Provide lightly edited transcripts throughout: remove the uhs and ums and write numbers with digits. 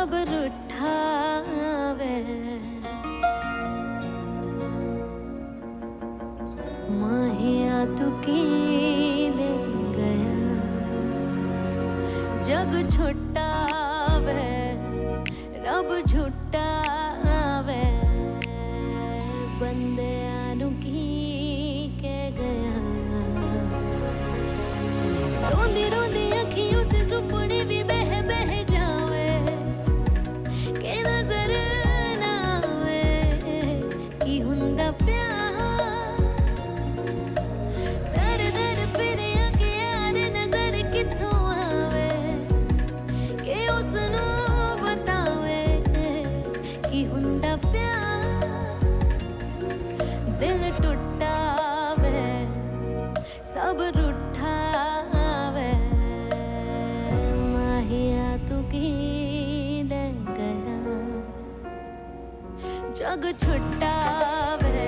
सब रुठावे माहिया तू की ले गया जग छुट्टावे रब झुट्टावे बंदे आनू की के गया रोंदी रोंदी अखियों से सुपने भी बह बह जावे के नजर ना आवे की हुंदा प्यार दर दर फिर के यार नजर किथों आवे के उसनू बतावे की हुंदा प्यार दिल टुटावे सब रुठावे माहिया तू की ले गया जग छुट्टावे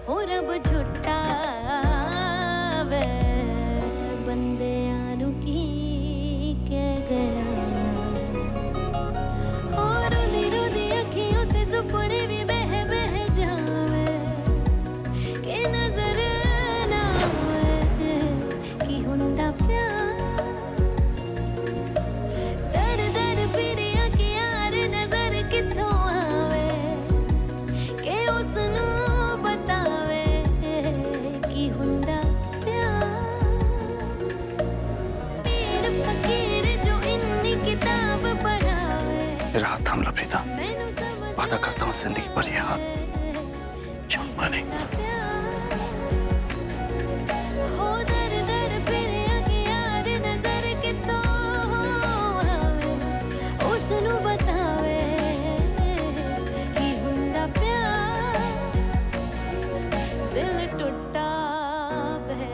हो रब झुट्टावे बंदे आनू की के गया और रोदी रोदी अखियों से सुपने भी बह बह जावे के नजर ना आवे की हुंदा प्यार दर दर फिर के यार नजर किथों आवे के उसनू बतावे की हुंदा प्यार पीर फकीर जो इन्नी किताब पढ़ावे रात थाम लो प्रीता, मैनू समझ वादा करता हूँ जिंदगी भर ये हाथ छोड़ूंगा नहीं। हो दर दर फिर के यार नजर किथों आवे उसनू बतावे की हुंदा प्यार दिल टुटावे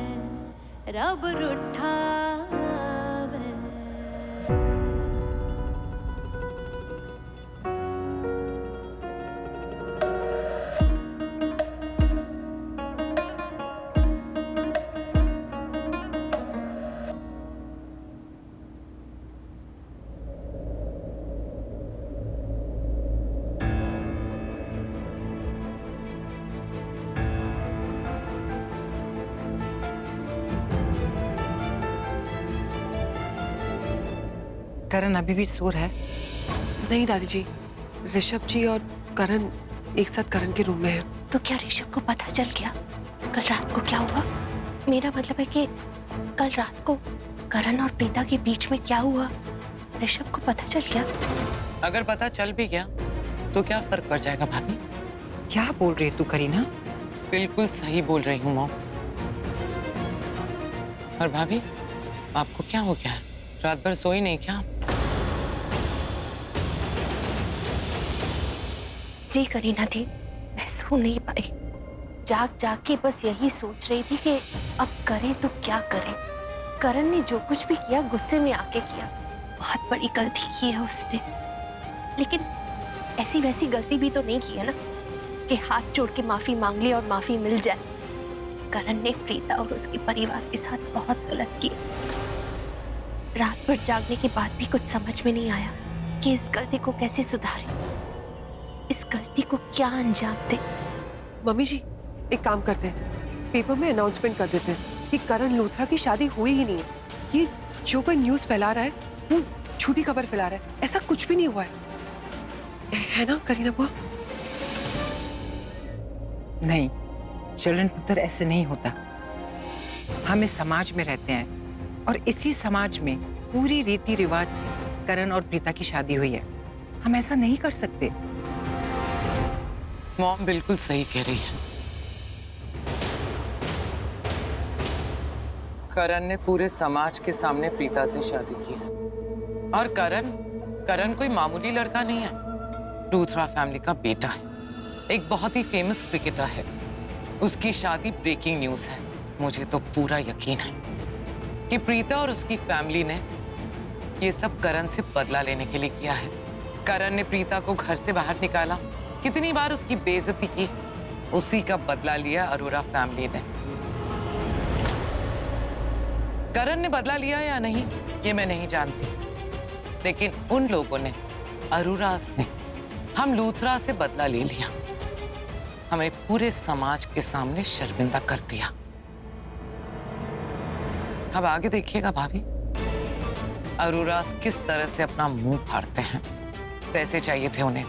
रब रुठावे करण अभी भी सो रहा है? नहीं दादी जी, ऋषभ जी और करण एक साथ करण के रूम में है। तो क्या ऋषभ को पता चल गया कल रात को क्या हुआ? मेरा मतलब है कि कल रात को करण और प्रीता के बीच में क्या हुआ ऋषभ को पता चल गया? अगर पता चल भी गया तो क्या फर्क पड़ जाएगा भाभी? क्या बोल रही है तू करीना? बिल्कुल सही बोल रही हूँ मॉम। और भाभी आपको क्या हो गया है? रात भर सोई नहीं क्या? जी करीना थी, मैं सो नहीं पाई। जाग जाग के बस यही सोच रही थी कि अब करें तो क्या करें। करण ने जो कुछ भी किया गुस्से में आके किया, बहुत बड़ी गलती की है उसने। लेकिन ऐसी वैसी गलती भी तो नहीं की है ना कि हाथ जोड़ के माफी मांग ले और माफी मिल जाए। करण ने प्रीता और उसके परिवार के साथ बहुत गलत किया। रात भर जागने के बाद भी कुछ समझ में नहीं आया कि इस गलती को कैसे सुधारें, इस गलती को क्या अंजाम दें। मम्मी जी, एक काम करते हैं, पेपर में अनाउंसमेंट कर देते हैं कि करण लूथरा की शादी हुई ही नहीं है। ये जो कोई न्यूज़ फैला रहा है वो झूठी खबर फैला रहा है, ऐसा कुछ भी नहीं हुआ है ना करीना बुआ? नहीं, चलन पुत्र ऐसे नहीं होता। हम इस समाज में रहते हैं और इसी समाज में पूरी रीति रिवाज से करण और प्रीता की शादी हुई है। हम ऐसा नहीं कर सकते। मॉम बिल्कुल सही कह रही है। करण ने पूरे समाज के सामने प्रीता से शादी की है। और करण कोई मामूली लड़का नहीं है, लूथरा फैमिली का बेटा है, एक बहुत ही फेमस क्रिकेटर है। उसकी शादी ब्रेकिंग न्यूज है। मुझे तो पूरा यकीन है कि प्रीता और उसकी फैमिली ने ये सब करण से बदला लेने के लिए किया है। करण ने प्रीता को घर से बाहर निकाला, कितनी बार उसकी बेइज्जती की, उसी का बदला लिया अरोरा फैमिली ने। करण ने बदला लिया या नहीं ये मैं नहीं जानती, लेकिन उन लोगों ने अरुरास ने हम लूथरा से बदला ले लिया, हमें पूरे समाज के सामने शर्मिंदा कर दिया। अब आगे देखिएगा भाभी, अरुरास किस तरह से अपना मुंह फाड़ते हैं। पैसे चाहिए थे उन्हें,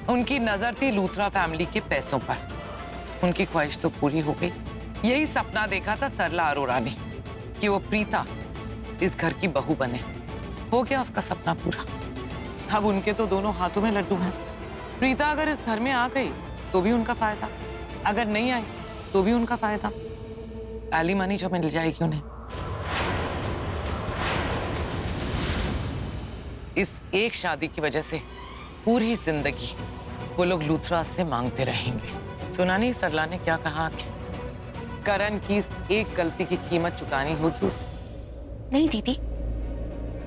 उनकी नजर थी लूथरा फैमिली के पैसों पर। उनकी ख्वाहिश तो पूरी हो गई। यही सपना देखा था सरला अरोड़ा ने कि वो प्रीता इस घर की बहू बने। हो गया उसका सपना पूरा। अब उनके तो दोनों हाथों में लड्डू हैं। प्रीता अगर इस घर में आ गई तो भी उनका फायदा, अगर नहीं आई तो भी उनका फायदा। एलिमनी जो मिल जाएगी उन्हें। इस एक शादी की वजह से पूरी जिंदगी वो लोग लूथरा से मांगते रहेंगे। सुना नहीं सरला ने क्या कहा कि करण की इस एक गलती की कीमत चुकानी होगी उसे। नहीं दीदी,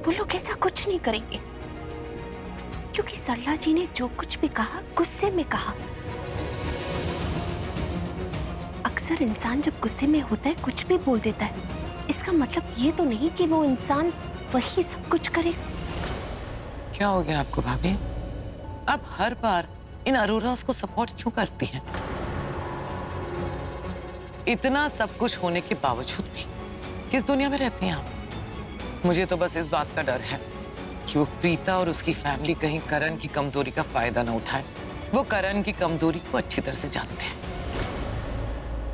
वो लोग ऐसा कुछ नहीं करेंगे, क्योंकि सरला जी ने जो कुछ भी कहा गुस्से में कहा। अक्सर इंसान जब गुस्से में होता है कुछ भी बोल देता है। इसका मतलब ये तो नहीं कि वो इंसान वही सब कुछ करे। क्या हो गया आपको भाभी? आप हर बार इन अरोरास को सपोर्ट क्यों करती हैं? इतना सब कुछ होने के बावजूद भी किस दुनिया में रहती हैं आप? मुझे तो बस इस बात का डर है कि वो प्रीता और उसकी फैमिली कहीं करण की कमजोरी का फायदा न उठाए। वो करण की कमजोरी को अच्छी तरह से जानते हैं।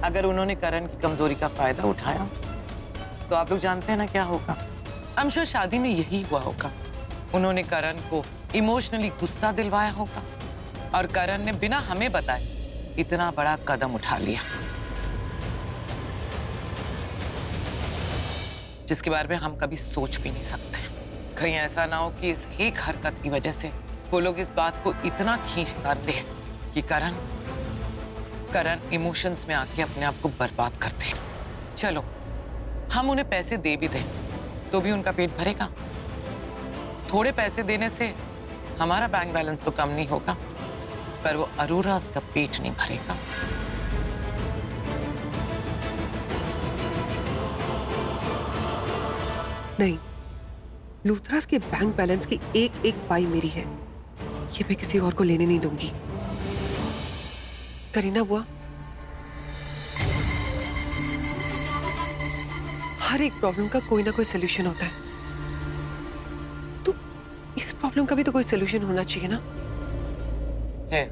अगर उन्होंने करण की कमजोरी का फायदा उठाया तो आप लोग जानते हैं ना क्या होगा। I'm sure शादी में यही हुआ होगा। उन्होंने करण को इमोशनली गुस्सा दिलवाया होगा और करण ने बिना हमें बताए इतना बड़ा कदम उठा लिया, जिसके बारे में हम कभी सोच भी नहीं सकते। कहीं ऐसा ना हो कि इस एक हरकत की वजह से वो लोग इस बात को इतना खींचता ले कि करण इमोशंस में आके अपने आप को बर्बाद कर दे। चलो हम उन्हें पैसे दे भी दें तो भी उनका पेट भरेगा? थोड़े पैसे देने से हमारा बैंक बैलेंस तो कम नहीं होगा, पर वो अरोरास का पेट नहीं भरेगा। नहीं, लूथरास के बैंक बैलेंस की एक एक पाई मेरी है। ये मैं किसी और को लेने नहीं दूंगी। करीना बुआ, हर एक प्रॉब्लम का कोई ना कोई सोल्यूशन होता है, तो इस प्रॉब्लम का भी तो कोई सोल्यूशन होना चाहिए ना। है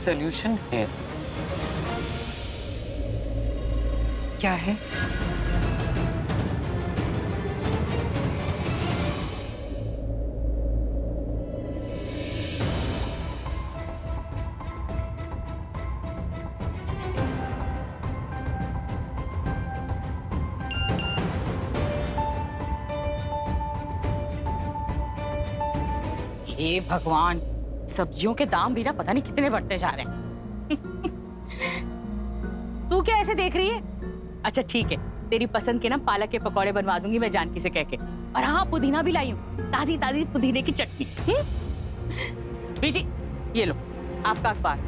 सोल्यूशन है। क्या है? हे भगवान, सब्जियों के दाम भी ना पता नहीं कितने बढ़ते जा रहे हैं। तू क्या ऐसे देख रही है? अच्छा ठीक है, तेरी पसंद के ना पालक के पकौड़े बनवा दूंगी मैं जानकी से कह के। और हाँ, पुदीना भी लाई हूँ, ताजी ताजी पुदीने की चटनी। बीजी, ये लो आपका अखबार।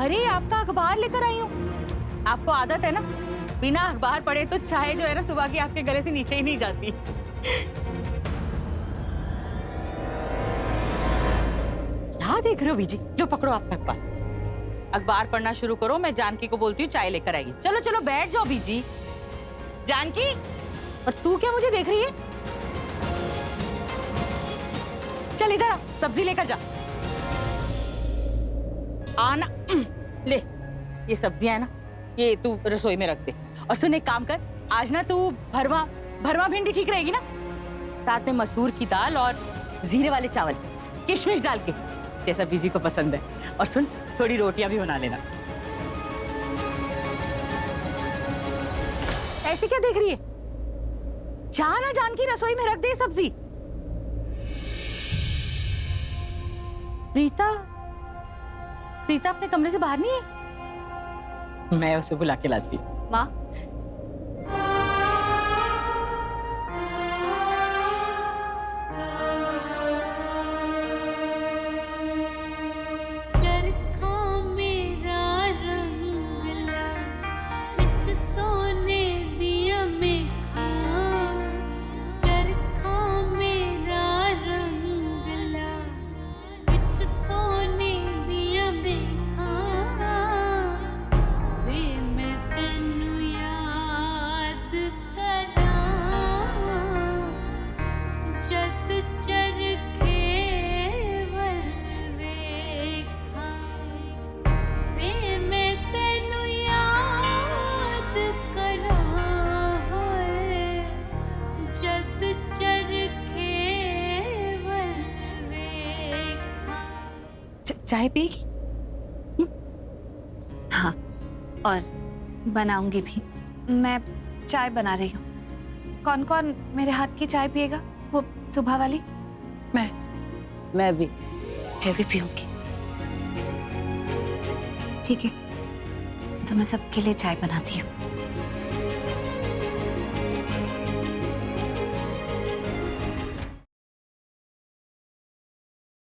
अरे आपका अखबार लेकर आई हूँ। आपको आदत है ना, बिना अखबार पढ़े तो चाय जो है ना सुबह की आपके गले से नीचे ही नहीं जाती। क्या देख रहे हो बीजी? लो पकड़ो आपका अखबार। अखबार पढ़ना शुरू करो, मैं जानकी को बोलती हूँ चाय लेकर आएगी। चलो चलो बैठ जाओ बीजी। जानकी, और तू क्या मुझे देख रही है? चल इधर आ, सब्जी लेकर जा। आना, ले ये सब्जियां है ना, ये तू रसोई में रख दे। और सुन एक काम कर, आज ना तू भरवा भिंडी ठीक रहेगी ना, साथ में मसूर की दाल और जीरे वाले चावल किशमिश डाल के, जैसा बीजी को पसंद है। और सुन, थोड़ी रोटियां भी बना लेना। ऐसे क्या देख रही है? जाना जानकी, रसोई में रख दे सब्जी। प्रीता अपने कमरे से बाहर नहीं है? मैं उसे बुला के लाती हूँ। माँ, चरखा मेरा रंग ला, बिच सोने दिया में खा। चरखा चाय पिएगी? हाँ, और बनाऊंगी भी। मैं चाय बना रही हूँ। कौन कौन मेरे हाथ की चाय पिएगा? वो सुबह वाली? मैं भी। मैं भी पीऊंगी। ठीक है, तो मैं सबके लिए चाय बनाती हूँ।